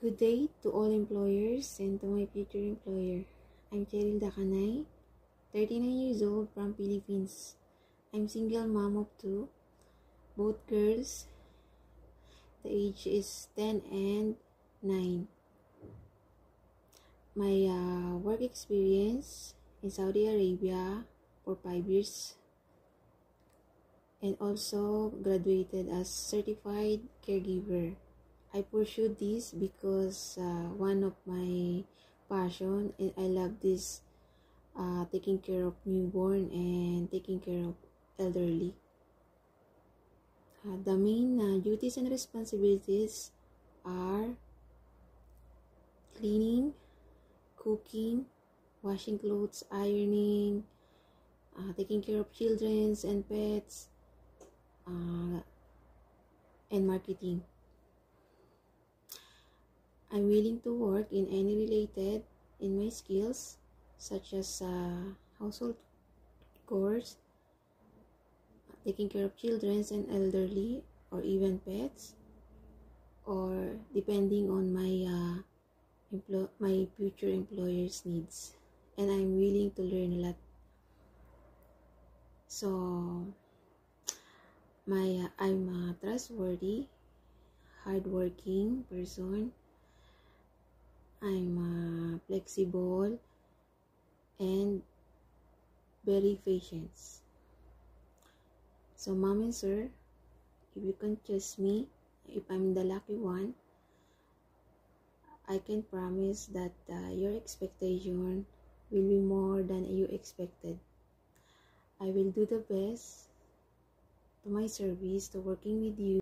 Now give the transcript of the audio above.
Good day to all employers and to my future employer. I'm Cheryl Dakanay, 39 years old from Philippines. I'm single mom of two, both girls. The age is 10 and 9. My work experience in Saudi Arabia for 5 years and also graduated as certified caregiver. I pursued this because one of my passion, and I love this taking care of newborn and taking care of elderly. The main duties and responsibilities are cleaning, cooking, washing clothes, ironing, taking care of children and pets, and marketing. I'm willing to work in any related in my skills, such as household chores, taking care of children and elderly, or even pets, or depending on my future employer's needs. And I'm willing to learn a lot. So I'm a trustworthy, hardworking person. I'm flexible and very patient. So mom and sir, if you can choose me, if I'm the lucky one, I can promise that your expectation will be more than you expected. I will do the best to my service to working with you.